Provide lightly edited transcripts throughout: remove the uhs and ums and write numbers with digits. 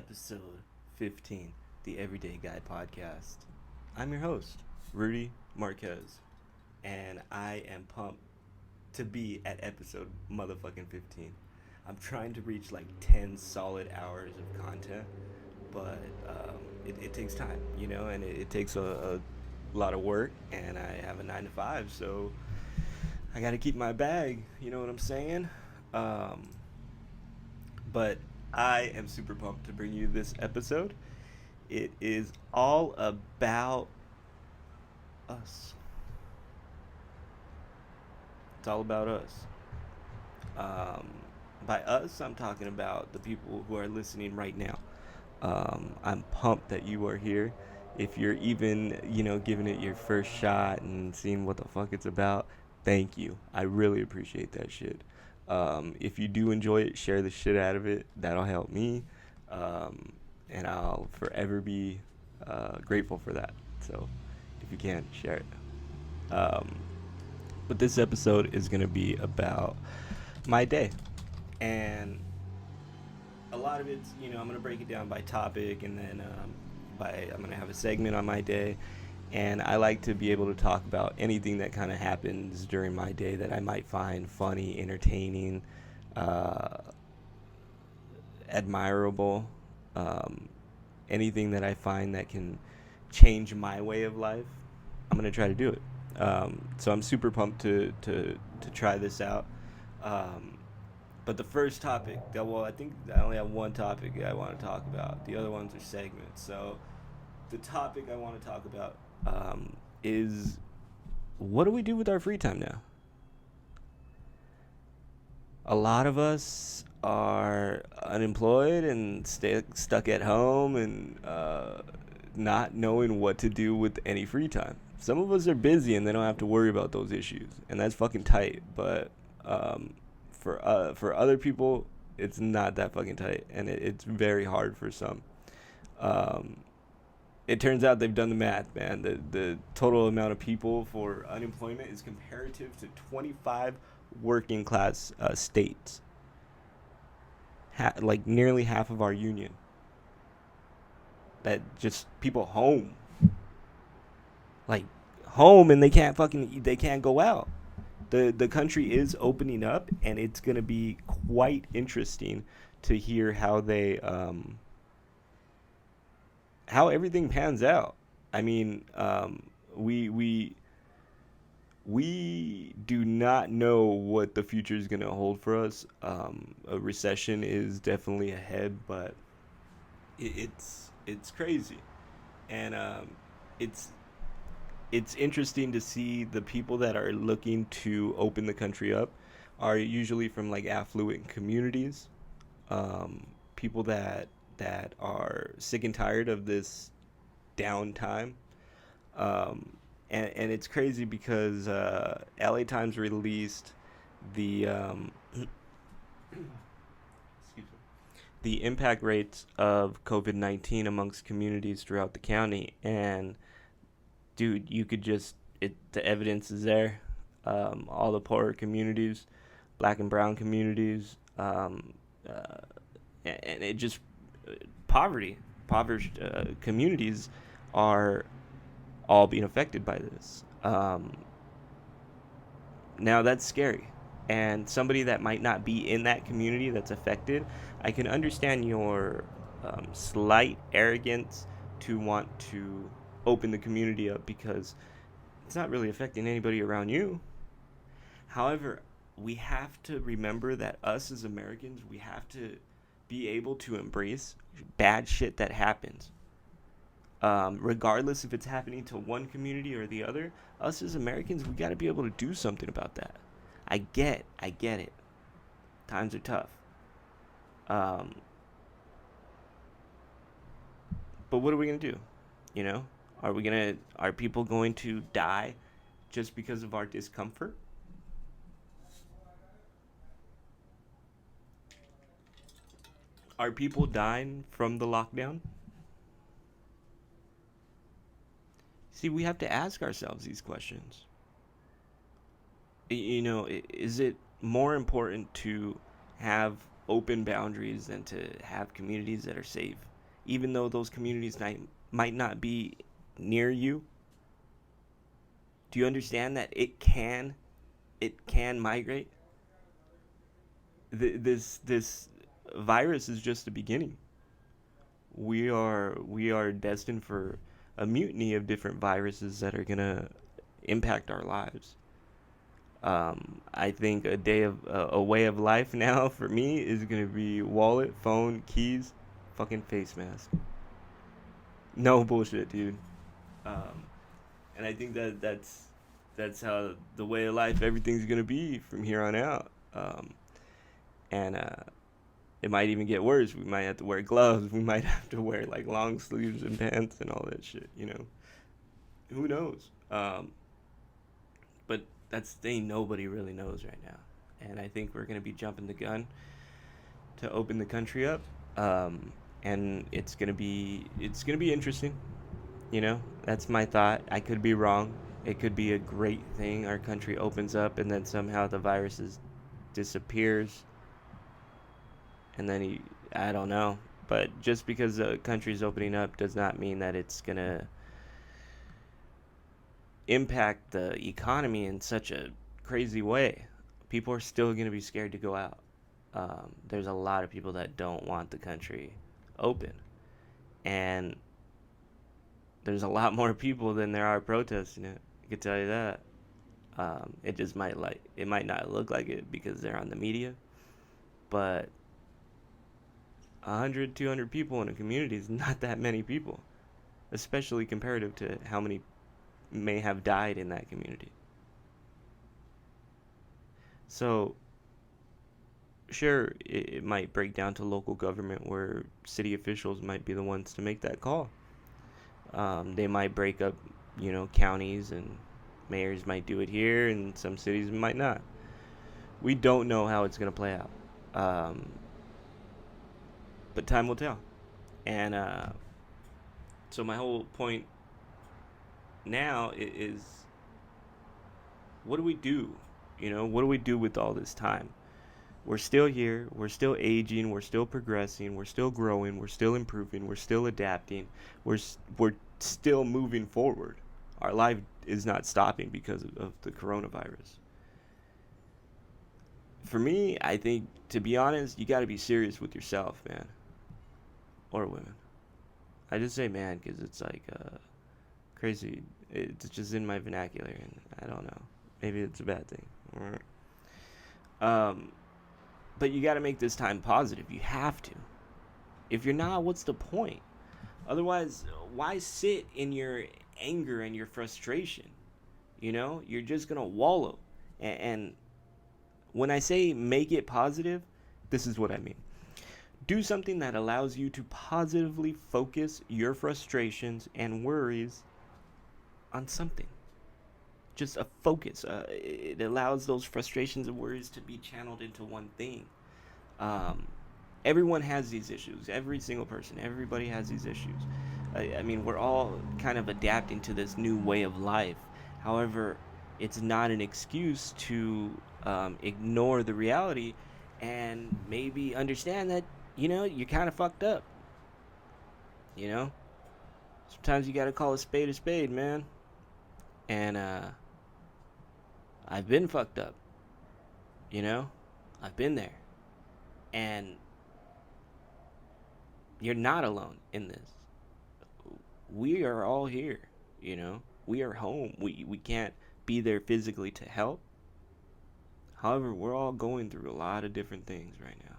episode 15, the Everyday Guy podcast. I'm your host, Rudy Marquez, and I am pumped to be at episode motherfucking 15. I'm trying to reach like 10 solid hours of content, but it takes time, and it takes a lot of work, and I have a 9 to 5, so I gotta keep my bag, you know what I'm saying? Um, but I am super pumped to bring you this episode. It is all about us. It's all about us. Um, by us, I'm talking about the people who are listening right now. I'm pumped that you are here. If you're even, giving it your first shot and seeing what the fuck it's about, thank you. I really appreciate that shit. If you do enjoy it, share the shit out of it. That'll help me. Um, and I'll forever be grateful for that. So if you can, share it. But this episode is going to be about my day. And a lot of it's, I'm going to break it down by topic, and then I'm going to have a segment on my day. And I like to be able to talk about anything that kind of happens during my day that I might find funny, entertaining, uh, admirable, um, anything that I find that can change my way of life. I'm going to try to do it. So I'm super pumped to try this out. Um, but the first topic, well, I think I only have one topic I want to talk about. The other ones are segments. So the topic I want to talk about is what do we do with our free time now? A lot of us are unemployed and stuck at home and not knowing what to do with any free time. Some of us are busy and they don't have to worry about those issues, and that's fucking tight. But um, for other people, it's not that fucking tight, and it's very hard for some. Um, it turns out they've done the math, man. The total amount of people for unemployment is comparative to 25 working class states, like nearly half of our union. That just people home, like home, and they can't go out. The country is opening up, and it's gonna be quite interesting to hear how everything pans out. I mean, we do not know what the future is going to hold for us. A recession is definitely ahead, but it's crazy, and it's it's interesting to see the people that are looking to open the country up are usually from like affluent communities, people that are sick and tired of this downtime. Um, and it's crazy because LA Times released the excuse me, the impact rates of COVID-19 amongst communities throughout the county. And dude, you could just the evidence is there. All the poorer communities, black and brown communities, uh, and it just poverty, impoverished communities are all being affected by this. Now that's scary. And somebody that might not be in that community that's affected, I can understand your slight arrogance to want to open the community up because it's not really affecting anybody around you. However, we have to remember that us as Americans, we have to be able to embrace bad shit that happens, regardless if it's happening to one community or the other. Us as Americans, we got to be able to do something about that. I get it. Times are tough. Um, but what are we gonna do? You know, are people going to die just because of our discomfort? Are people dying from the lockdown? See, we have to ask ourselves these questions. Is it more important to have open boundaries than to have communities that are safe? even though those communities might not be near you. Do you understand that it can migrate? This virus is just the beginning. We are destined for a mutiny of different viruses that are gonna impact our lives. I think a way of life now for me is gonna be wallet, phone, keys, fucking face mask. No bullshit, dude. Um, and I think that's how the way of life everything's gonna be from here on out. And it might even get worse. We might have to wear gloves. We might have to wear like long sleeves and pants and all that shit. Who knows? But that's the thing. Nobody really knows right now, and I think we're gonna be jumping the gun to open the country up. And it's gonna be interesting. That's my thought. I could be wrong. It could be a great thing. Our country opens up, and then somehow the virus disappears, and then I don't know. But just because the country's opening up does not mean that it's gonna impact the economy in such a crazy way. People are still gonna be scared to go out. There's a lot of people that don't want the country open, and there's a lot more people than there are protesting it. I can tell you that. It might not look like it because they're on the media, but 100, 200 people in a community is not that many people, especially comparative to how many may have died in that community. So, sure, it might break down to local government where city officials might be the ones to make that call. They might break up, counties, and mayors might do it here, and some cities might not. We don't know how it's going to play out. Um, but time will tell. And so my whole point now is, what do we do? What do we do with all this time? We're still here. We're still aging. We're still progressing. We're still growing. We're still improving. We're still adapting. We're still moving forward. Our life is not stopping because of the coronavirus. For me, I think, to be honest, you got to be serious with yourself, man, or women. I just say man because it's like crazy. It's just in my vernacular, and I don't know. Maybe it's a bad thing. Um, but you got to make this time positive. You have to. If you're not, what's the point? Otherwise, why sit in your anger and your frustration? You're just gonna wallow. And when I say make it positive, this is what I mean. Do something that allows you to positively focus your frustrations and worries on something. Just a focus. It allows those frustrations and worries to be channeled into one thing. Um, Everyone has these issues. Every single person, everybody has these issues. I mean, we're all kind of adapting to this new way of life. However, it's not an excuse to ignore the reality and maybe understand that, you're kind of fucked up. You know? Sometimes you gotta call a spade, man. And I've been fucked up. You know? I've been there. And you're not alone in this. We are all here, We are home. We can't be there physically to help. However, we're all going through a lot of different things right now.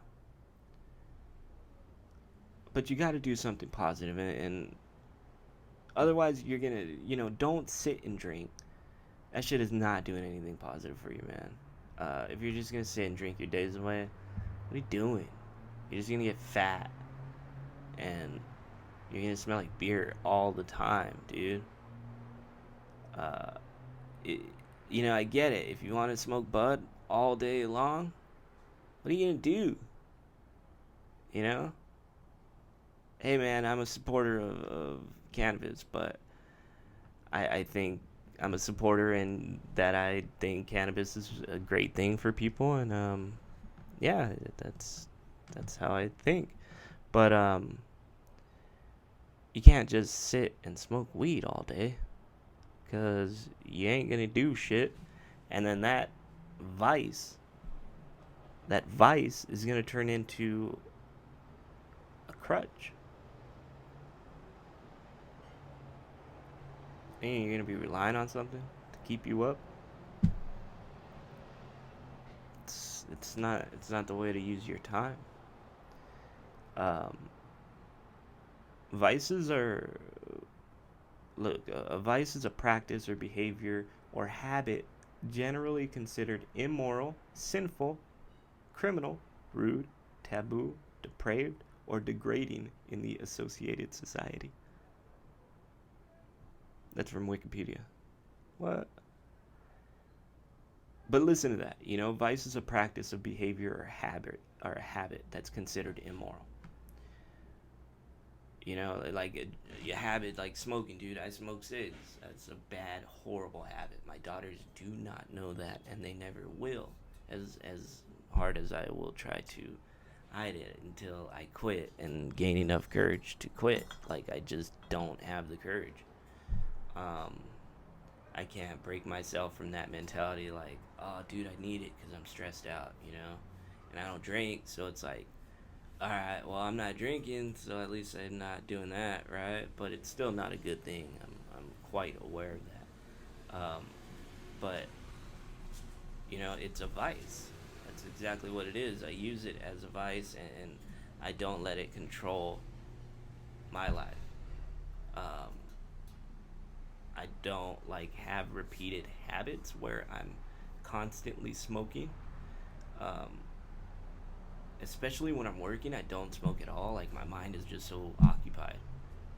But you got to do something positive, and otherwise you're gonna, don't sit and drink. That shit is not doing anything positive for you, man. If you're just gonna sit and drink your days away, what are you doing? You're just gonna get fat, and you're gonna smell like beer all the time, dude. Uh, it, I get it. If you want to smoke bud all day long, what are you gonna do? You know? Hey, man, I'm a supporter of cannabis, but I think I'm a supporter in that I think cannabis is a great thing for people, and yeah, that's how I think. But you can't just sit and smoke weed all day, because you ain't gonna do shit. And then vice, that vice is gonna turn into a crutch. And you're gonna be relying on something to keep you up. It's not the way to use your time. Um, vices are look a vice is a practice or behavior or habit generally considered immoral, sinful, criminal, rude, taboo, depraved, or degrading in the associated society. That's from Wikipedia. What? But listen to that. Vice is a practice of behavior or a habit that's considered immoral. Like a habit like smoking, dude. I smoke cigs. That's a bad, horrible habit. My daughters do not know that, and they never will. As hard as I will try to hide it until I quit and gain enough courage to quit. Like, I just don't have the courage. Um, I can't break myself from that mentality. Like, oh, dude, I need it because I'm stressed out. And I don't drink, so it's like, all right, well, I'm not drinking, so at least I'm not doing that, right? But it's still not a good thing. I'm quite aware of that. But it's a vice. That's exactly what it is. I use it as a vice, and I don't let it control my life. Um, I don't have repeated habits where I'm constantly smoking. Um, Especially when I'm working, I don't smoke at all. Like, my mind is just so occupied.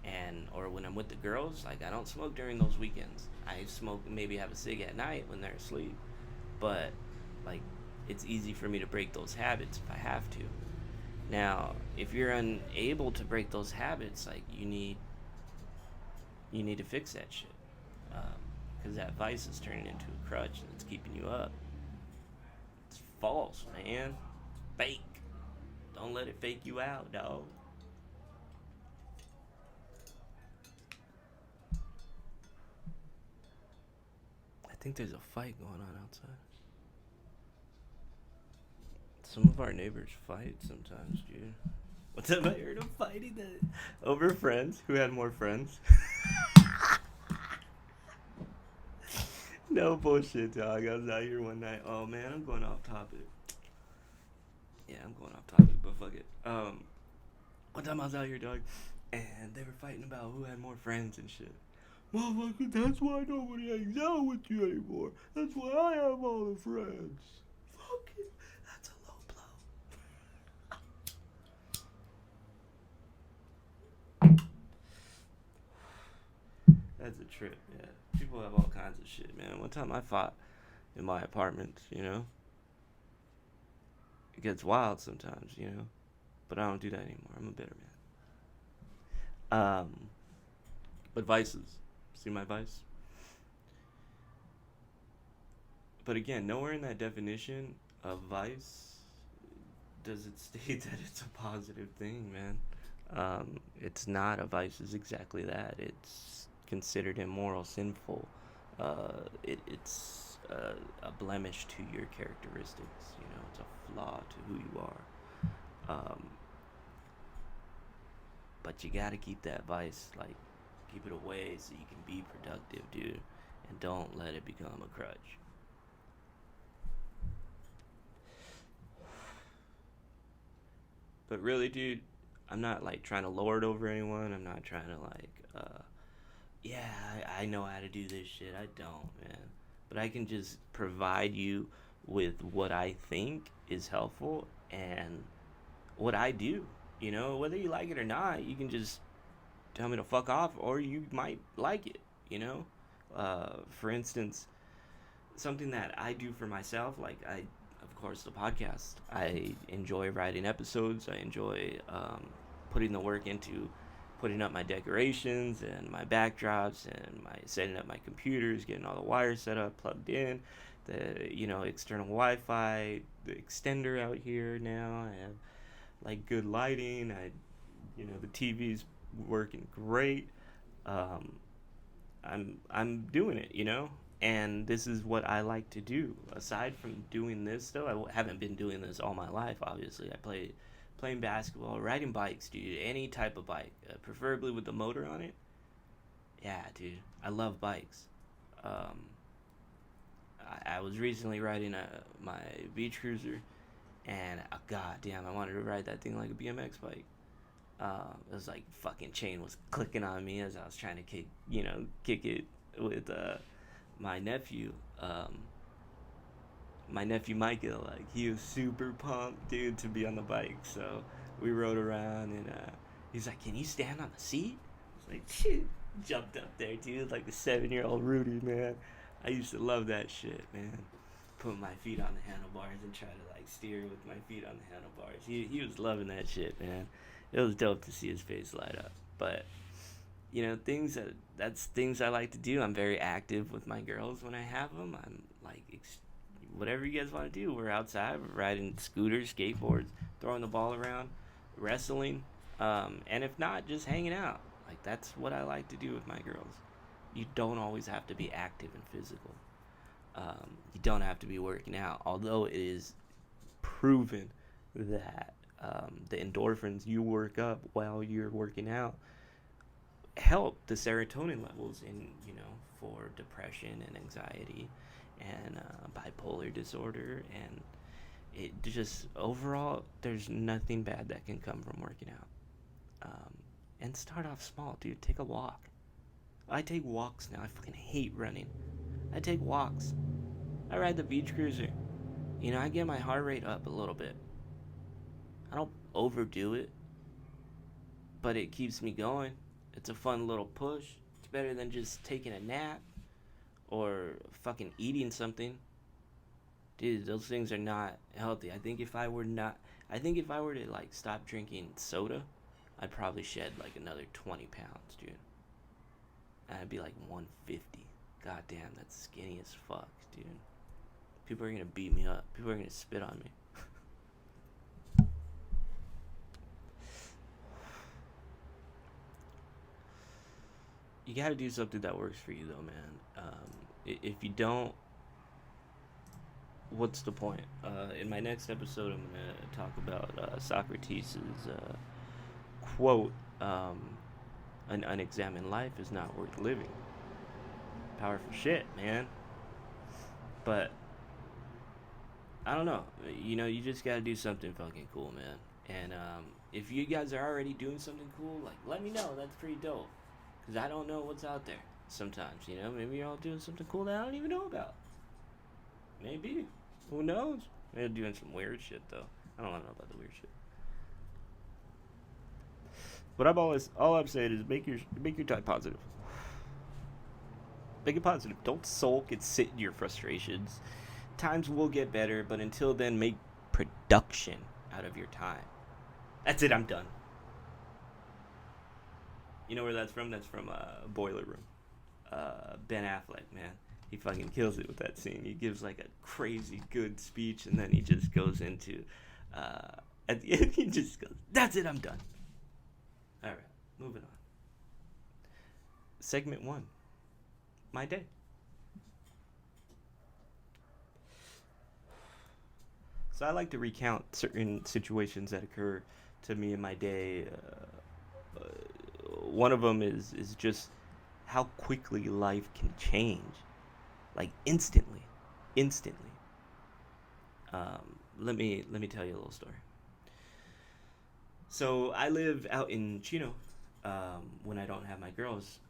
And or when I'm with the girls, like, I don't smoke during those weekends. I smoke, maybe have a cig at night when they're asleep. But like, it's easy for me to break those habits if I have to. Now, if you're unable to break those habits, like, you need to fix that shit. Because that vice is turning into a crutch and it's keeping you up. It's false, man. Fake. Don't let it fake you out, dog. I think there's a fight going on outside. Some of our neighbors fight sometimes, dude. What's up? I heard them fighting over friends who had more friends. No bullshit, dog. I was out here one night. Oh man, I'm going off topic. Yeah, I'm going off topic, but fuck it. One time I was out here, dog, and they were fighting about who had more friends and shit. Motherfucker, that's why nobody hangs out with you anymore. That's why I have all the friends. Fuck it. That's a low blow. That's a trip, yeah. People have all kinds of shit, man. One time I fought in my apartment. It gets wild sometimes. But I don't do that anymore. I'm a better man. But vices. See my vice? But again, nowhere in that definition of vice does it state that it's a positive thing, man. It's not. A vice is exactly that. It's considered immoral, sinful. It's a blemish to your characteristics. It's a flaw to who you are. But you gotta keep that vice, like, keep it away so you can be productive, dude. And don't let it become a crutch. But really, dude, I'm not like trying to lord over anyone. I'm not trying to yeah, I know how to do this shit. I don't, man. But I can just provide you with what I think is helpful and what I do. Whether you like it or not, you can just tell me to fuck off, or you might like it. For instance, something that I do for myself, like, of course, the podcast. I enjoy writing episodes. I enjoy putting the work into putting up my decorations and my backdrops and my setting up my computers, getting all the wires set up, plugged in, the external Wi-Fi, the extender out here now. I have like good lighting. The TV's working great. Um, I'm doing it, you know, and this is what I like to do. Aside from doing this, though, haven't been doing this all my life. Obviously, I playing basketball, riding bikes, dude. Any type of bike, preferably with the motor on it. Yeah, dude, I love bikes. Um, I was recently riding my beach cruiser, and god damn, I wanted to ride that thing like a BMX bike. It was like fucking chain was clicking on me as I was trying to kick it with my nephew. My nephew Michael, like he was super pumped, dude, to be on the bike. So we rode around, and he's like, "Can you stand on the seat?" I was like, "Shit." Jumped up there, dude, like the 7-year-old Rudy, man. I used to love that shit, man. Put my feet on the handlebars and try to like steer with my feet on the handlebars. He was loving that shit, man. It was dope to see his face light up. But that's things I like to do. I'm very active with my girls when I have them. I'm like whatever you guys want to do. We're outside, we're riding scooters, skateboards, throwing the ball around, wrestling, and if not, just hanging out. Like that's what I like to do with my girls. You don't always have to be active and physical. You don't have to be working out, although it is proven that the endorphins you work up while you're working out help the serotonin levels in for depression and anxiety and bipolar disorder, and it just overall there's nothing bad that can come from working out. And start off small, dude. Take a walk. I take walks now. I fucking hate running. I take walks. I ride the beach cruiser. I get my heart rate up a little bit. I don't overdo it, but it keeps me going. It's a fun little push. It's better than just taking a nap or fucking eating something. Dude, those things are not healthy. I think if I were to like stop drinking soda, I'd probably shed like another 20 pounds, dude. And I'd be like 150. God damn, that's skinny as fuck, dude. People are gonna beat me up. People are gonna spit on me. You gotta do something that works for you, though, man. If you don't, what's the point? In my next episode, I'm gonna talk about Socrates' quote: "An unexamined life is not worth living." Powerful shit, man. But I don't know. You just gotta do something fucking cool, man. And if you guys are already doing something cool, like let me know. That's pretty dope. Cause I don't know what's out there. Sometimes, maybe you're all doing something cool that I don't even know about. Maybe. Who knows? They're doing some weird shit though. I don't know about the weird shit. But all I'm saying is make your time positive. Make it positive. Don't sulk and sit in your frustrations. Times will get better, but until then, make production out of your time. That's it. I'm done. You know where that's from? That's from Boiler Room. Ben Affleck, man, he fucking kills it with that scene. He gives like a crazy good speech, and then he just goes into at the end. He just goes, "That's it. I'm done." All right, moving on. Segment 1. My day. So I like to recount certain situations that occur to me in my day. One of them is just how quickly life can change, like instantly. Let me tell you a little story. So I live out in Chino when I don't have my girls.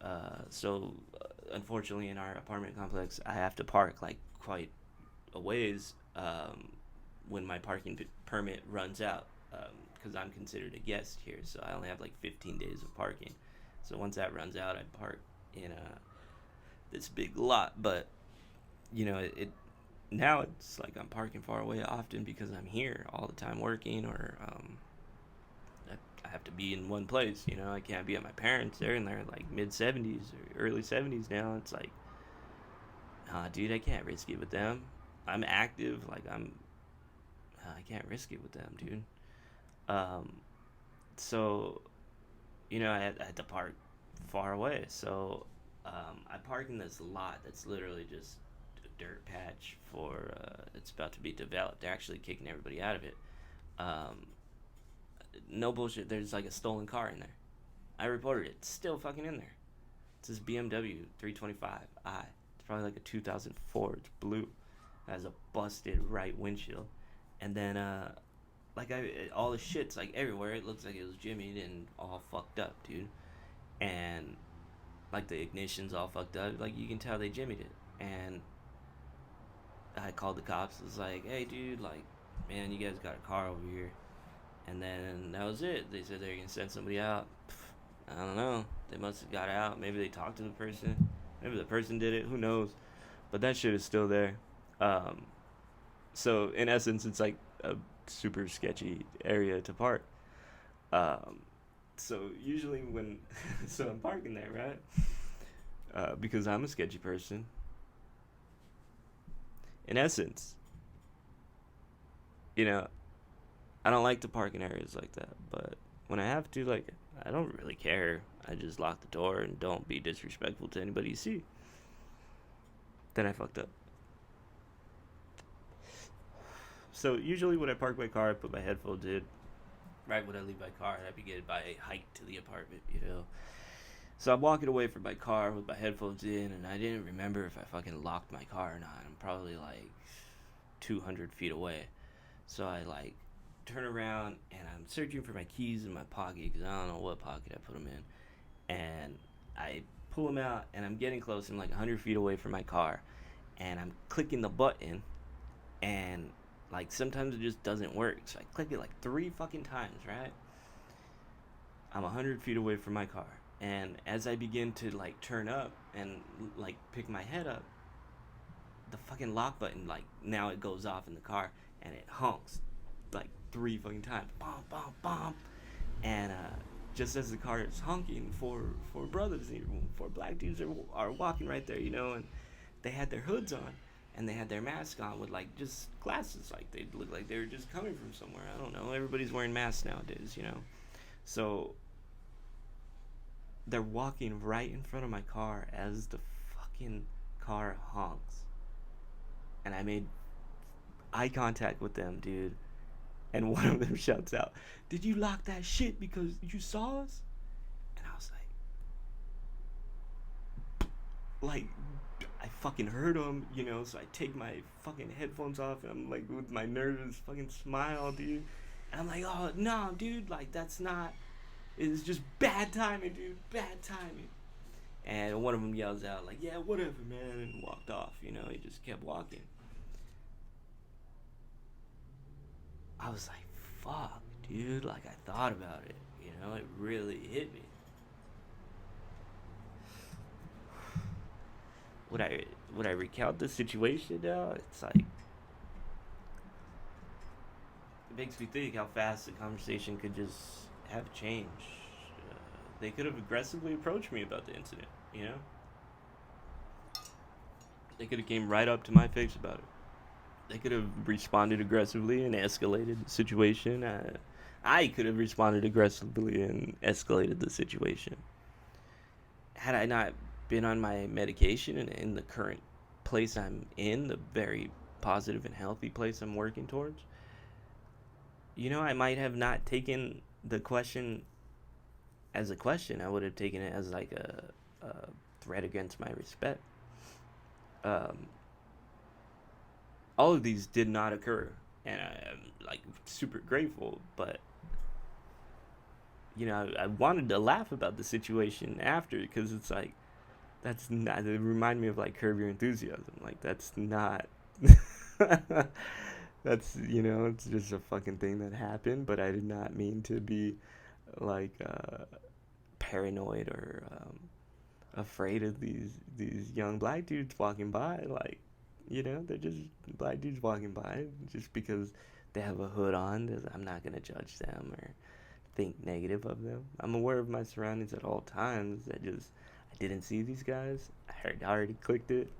Unfortunately, in our apartment complex, I have to park like quite a ways when my parking permit runs out because I'm considered a guest here. So I only have like 15 days of parking. So once that runs out, I park in this big lot. But it now it's like I'm parking far away often because I'm here all the time working, or I have to be in one place. I can't be at my parents. They're in their like mid 70s or early 70s now. It's like, dude, I can't risk it with them. I'm active, like I can't risk it with them, dude. So I had to park far away. So I park in this lot that's literally just a dirt patch for it's about to be developed. They're actually kicking everybody out of it. Um, no bullshit. There's like a stolen car in there. I reported it. It's still fucking in there. It's this BMW 325i. It's probably like a 2004. It's blue. It has a busted right windshield, and then all the shit's like everywhere. It looks like it was jimmied and all fucked up, dude. And like the ignition's all fucked up. Like you can tell they jimmied it. And I called the cops. It was like, hey, dude, like, man, you guys got a car over here. And then that was it. They said they were gonna send somebody out. I don't know. They must have got out. Maybe they talked to the person. Maybe the person did it. Who knows? But that shit is still there. Um, so in essence, it's like a super sketchy area to park. Um, so usually when, so I'm parking there, right? Because I'm a sketchy person. In essence, you know, I don't like to park in areas like that. But when I have to, like, I don't really care. I just lock the door and don't be disrespectful to anybody you see. Then I fucked up. So usually when I park my car, I put my headphones in. Right when I leave my car, I begin by hike to the apartment. So I'm walking away from my car with my headphones in, and I didn't remember if I fucking locked my car or not. I'm probably like 200 feet away. So I like turn around and I'm searching for my keys in my pocket because I don't know what pocket I put them in. And I pull them out and I'm getting close. I'm like 100 feet away from my car. And I'm clicking the button and like sometimes it just doesn't work. So I click it like 3 fucking times, right? I'm 100 feet away from my car. And as I begin to like turn up and like pick my head up, the fucking lock button, like now it goes off in the car and it honks like 3 fucking times. Bomb, bomb, bomb. And just as the car is honking, four brothers, 4 black dudes are walking right there, and they had their hoods on and they had their mask on with like just glasses, like they looked like they were just coming from somewhere. I don't know. Everybody's wearing masks nowadays. So they're walking right in front of my car as the fucking car honks. And I made eye contact with them, dude. And one of them shouts out, "Did you lock that shit because you saw us?" And I was like, I fucking heard him, so I take my fucking headphones off and I'm like with my nervous fucking smile, dude. And I'm like, oh, no, dude, like that's not, it's just bad timing, dude, bad timing. And one of them yells out, like, yeah, whatever, man, and walked off, he just kept walking. I was like, fuck, dude, like I thought about it, it really hit me. Would I recount the situation now? It's like, it makes me think how fast the conversation could just have changed. They could have aggressively approached me about the incident, They could have came right up to my face about it. They could have responded aggressively and escalated the situation. I could have responded aggressively and escalated the situation. Had I not been on my medication and in the current place I'm in, the very positive and healthy place I'm working towards, I might have not taken the question as a question. I would have taken it as like a threat against my respect. All of these did not occur, and I'm like super grateful, but I wanted to laugh about the situation after, because it's like, that's not, it reminded me of like Curb Your Enthusiasm. Like that's not that's it's just a fucking thing that happened, but I did not mean to be like paranoid or afraid of these young black dudes walking by. Like, they're just black dudes walking by. Just because they have a hood on, I'm not gonna judge them or think negative of them. I'm aware of my surroundings at all times. I didn't see these guys. I already clicked it.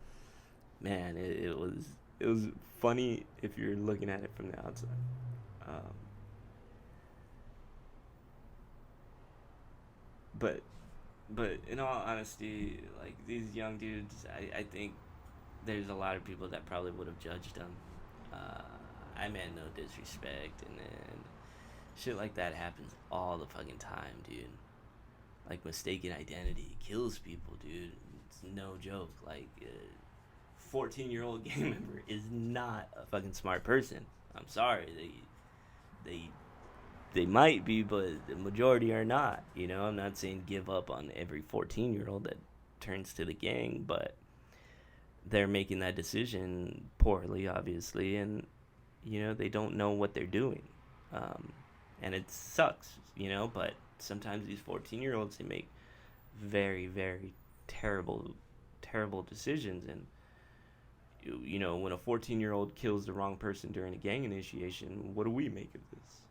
Man, it was funny if you're looking at it from the outside. Um, but but in all honesty, like these young dudes, I think there's a lot of people that probably would have judged them. Uh, I meant no disrespect, and then shit like that happens all the fucking time, dude. Like mistaken identity kills people, dude. It's no joke. Like, 14-year-old gang member is not a fucking smart person. I'm sorry, they they might be, but the majority are not. You know, I'm not saying give up on every 14-year-old that turns to the gang, but they're making that decision poorly, obviously, and they don't know what they're doing, um, and it sucks, But sometimes these 14-year-olds, they make very, very terrible, terrible decisions, and when a 14-year-old kills the wrong person during a gang initiation, what do we make of this?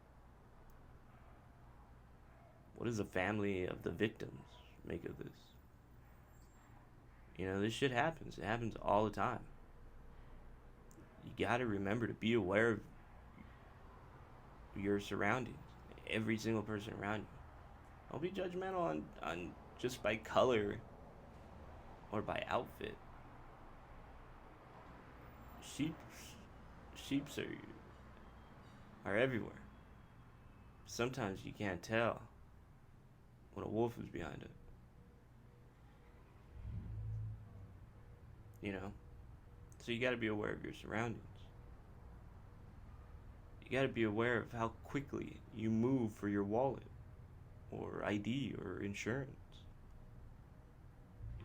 What does the family of the victims make of this? This shit happens. It happens all the time. You gotta remember to be aware of your surroundings, every single person around you. Don't be judgmental on just by color or by outfit. Sheep, sheeps are everywhere. Sometimes you can't tell when a wolf is behind it. So you got to be aware of your surroundings. You got to be aware of how quickly you move for your wallet or ID or insurance.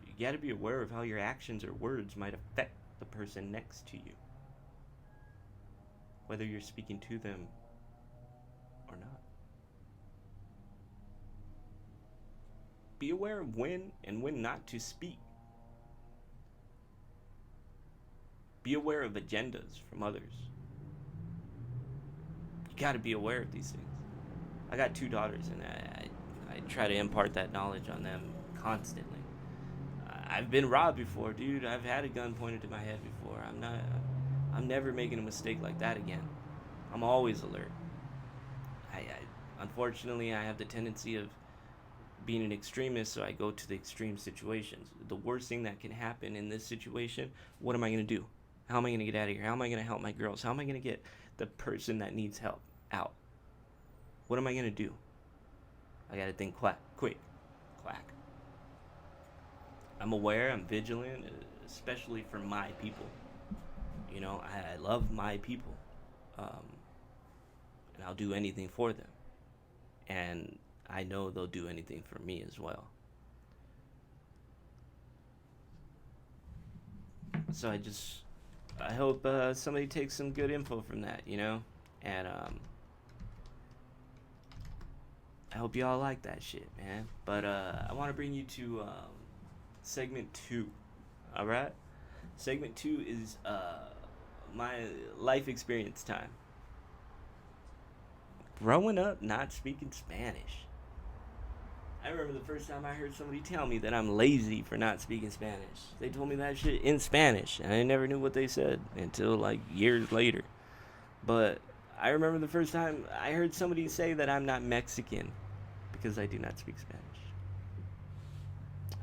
You got to be aware of how your actions or words might affect the person next to you, whether you're speaking to them or not. Be aware of when and when not to speak. Be aware of agendas from others. You gotta be aware of these things. I got 2 daughters, and I try to impart that knowledge on them constantly. I've been robbed before, dude. I've had a gun pointed to my head before. I'm never making a mistake like that again. I'm always alert. Unfortunately, I have the tendency of being an extremist, so I go to the extreme situations. The worst thing that can happen in this situation, what am I gonna do? How am I going to get out of here? How am I going to help my girls? How am I going to get the person that needs help out? What am I going to do? I got to think quick. Clack. I'm aware, I'm vigilant, especially for my people. I love my people. And I'll do anything for them. And I know they'll do anything for me as well. So I hope somebody takes some good info from that, and I hope y'all like that shit, man. But I want to bring you to segment 2. All right, segment 2 is my life experience time. Growing up not speaking Spanish. I remember the first time I heard somebody tell me that I'm lazy for not speaking Spanish. They told me that shit in Spanish, and I never knew what they said until like years later. But I remember the first time I heard somebody say that I'm not Mexican because I do not speak Spanish.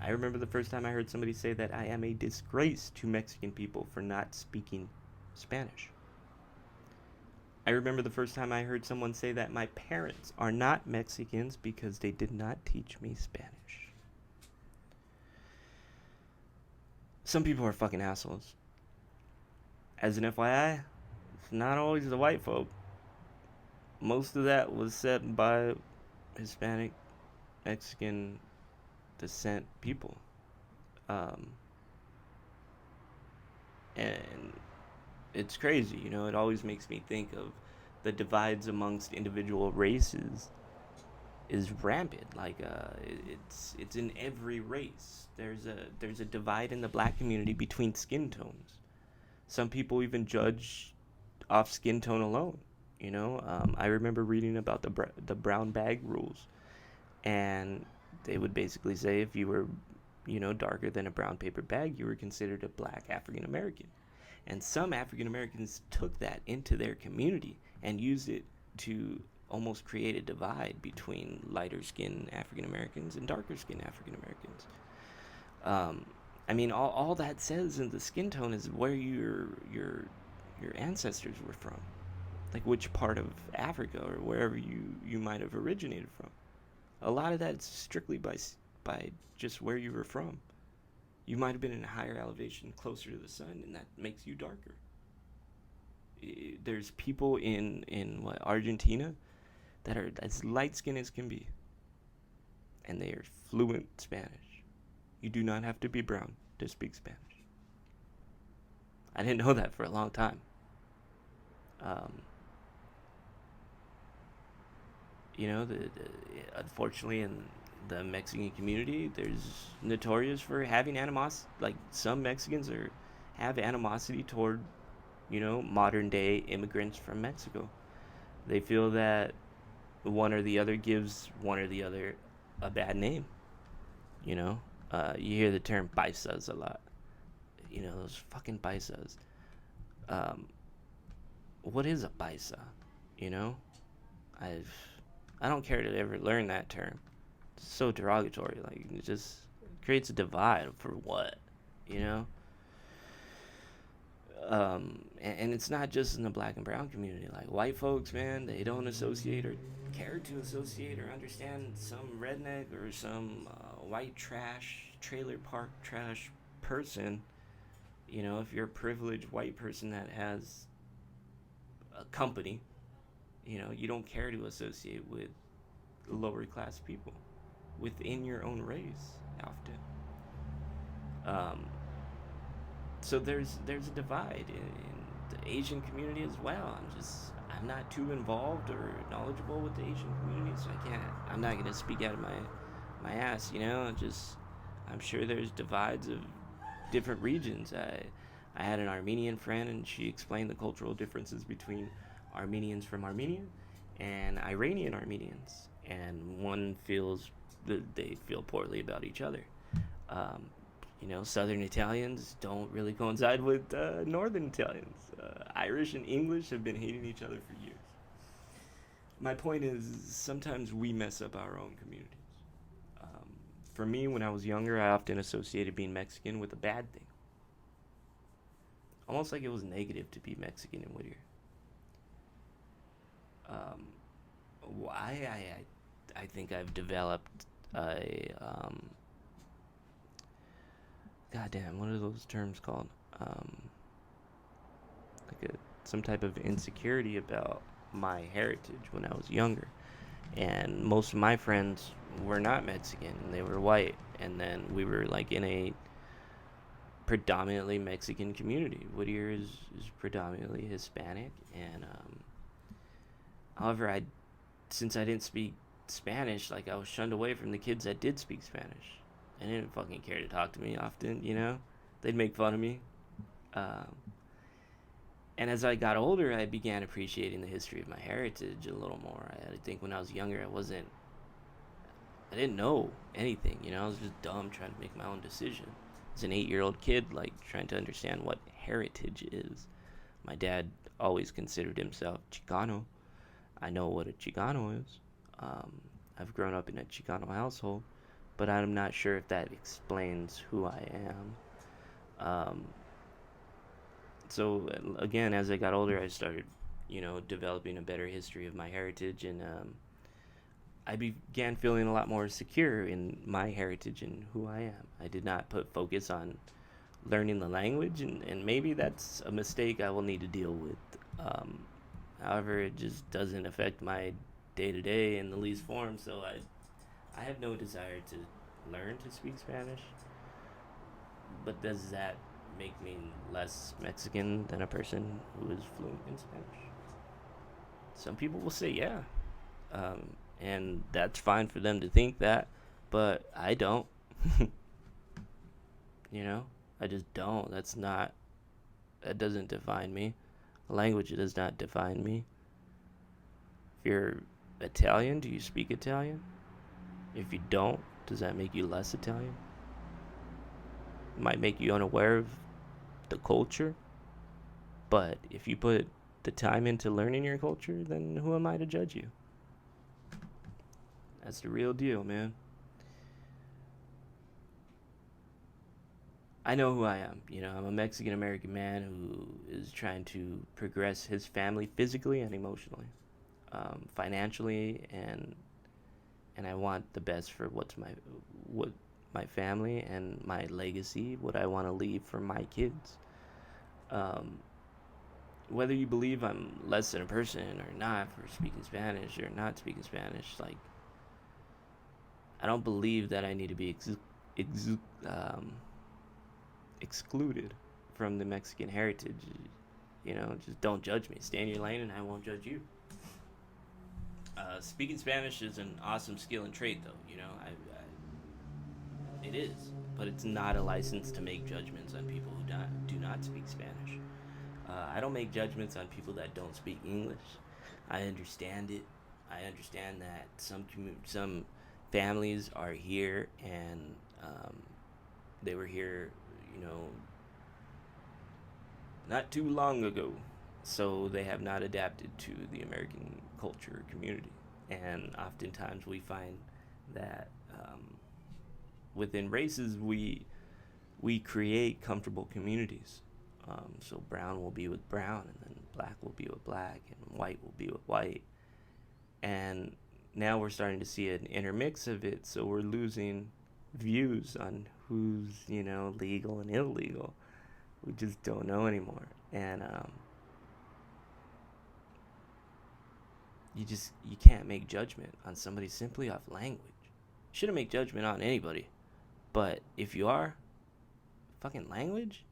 I remember the first time I heard somebody say that I am a disgrace to Mexican people for not speaking Spanish. I remember the first time I heard someone say that my parents are not Mexicans because they did not teach me Spanish. Some people are fucking assholes. As an FYI, it's not always the white folk. Most of that was set by Hispanic, Mexican descent people. And it's crazy, it always makes me think of the divides amongst individual races is rampant. Like it's in every race. There's a divide in the black community between skin tones. Some people even judge off skin tone alone. I remember reading about the brown bag rules, and they would basically say if you were darker than a brown paper bag, you were considered a black African American. And some African Americans took that into their community and used it to almost create a divide between lighter skinned African Americans and darker skinned African Americans. Um, I mean, all that says in the skin tone is where your ancestors were from, like which part of Africa or wherever you might have originated from. A lot of that's strictly by just where you were from. You might have been in a higher elevation, closer to the sun, and that makes you darker. There's people in what, Argentina, that are as light skinned as can be, and they are fluent Spanish. You do not have to be brown to speak Spanish. I didn't know that for a long time. Um, unfortunately, in the Mexican community, there's notorious for having animosity. Like, some Mexicans are have animosity toward, modern day immigrants from Mexico. They feel that one or the other gives one or the other a bad name. You know, you hear the term paisas a lot. Those fucking paisas. Um, what is a paisa? You know, I've I don't care to ever learn that term. It's so derogatory. Like, it just creates a divide for what, you know. And it's not just in the black and brown community. Like, white folks, man, they don't associate or care to associate or understand some redneck or some white trash trailer park trash person. If you're a privileged white person that has a company, you don't care to associate with lower class people within your own race often. Um, so there's a divide in the Asian community as well. I'm not too involved or knowledgeable with the Asian community, so I'm not gonna speak out of my ass. I'm sure there's divides of different regions. I had an Armenian friend, and she explained the cultural differences between Armenians from Armenia and Iranian Armenians, and one feels that they feel poorly about each other. Um, Southern Italians don't really coincide with Northern Italians. Irish and English have been hating each other for years. My point is, sometimes we mess up our own communities. Um, for me, when I was younger, I often associated being Mexican with a bad thing. Almost like it was negative to be Mexican in Whittier. Um, why I think I've developed a goddamn, what are those terms called? Like some type of insecurity about my heritage when I was younger. And most of my friends were not Mexican; they were white. And then we were like in a predominantly Mexican community. Whittier is predominantly Hispanic, and however, since I didn't speak Spanish, like, I was shunned away from the kids that did speak Spanish. They didn't fucking care to talk to me often. They'd make fun of me. Um, and as I got older, I began appreciating the history of my heritage a little more. I think when I was younger, I didn't know anything. I was just dumb trying to make my own decision. As an 8-year-old kid, like, trying to understand what heritage is. My dad always considered himself Chicano. I know what a Chicano is. I've grown up in a Chicano household, but I'm not sure if that explains who I am. So again, as I got older, I started, developing a better history of my heritage, and I began feeling a lot more secure in my heritage and who I am. I did not put focus on learning the language, and maybe that's a mistake I will need to deal with. Um, However, it just doesn't affect my day to day in the least form, so I have no desire to learn to speak Spanish. But does that make me less Mexican than a person who is fluent in Spanish? Some people will say yeah, and that's fine for them to think that, but I don't. you know, I just don't. That doesn't define me. Language does not define me. If you're Italian, do you speak Italian? If you don't, does that make you less Italian? It might make you unaware of the culture, but if you put the time into learning your culture, then who am I to judge you? That's the real deal, man. I know who I am. I'm a Mexican American man who is trying to progress his family physically and emotionally, financially, and I want the best for what my family and my legacy, what I want to leave for my kids. Um, Whether you believe I'm less than a person or not for speaking Spanish or not speaking Spanish, like I don't believe that I need to be ex- um, excluded from the Mexican heritage. Just don't judge me. Stay in your lane, and I won't judge you. Speaking Spanish is an awesome skill and trait, though. It is, but it's not a license to make judgments on people who do not speak Spanish. I don't make judgments on people that don't speak English. I understand it. I understand that some families are here and they were here, you know, not too long ago, so they have not adapted to the American culture community. And oftentimes we find that within races we create comfortable communities. So brown will be with brown, and then black will be with black, and white will be with white. And now we're starting to see an intermix of it, so we're losing views on who's legal and illegal. We just don't know anymore, and you can't make judgment on somebody simply off language. Shouldn't make judgment on anybody, but if you are, fucking language,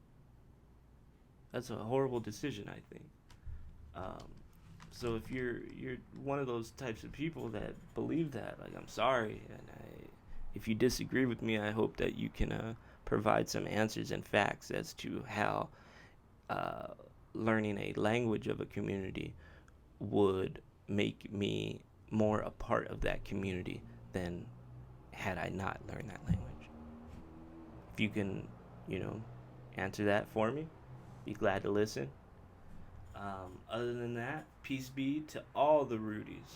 that's a horrible decision, I think. Um, so if you're one of those types of people that believe that, like, I'm sorry, and if you disagree with me, I hope that you can provide some answers and facts as to how uh, learning a language of a community would make me more a part of that community than had I not learned that language. If you can, you know, answer that for me, be glad to listen. Other than that, peace be to all the Rudies.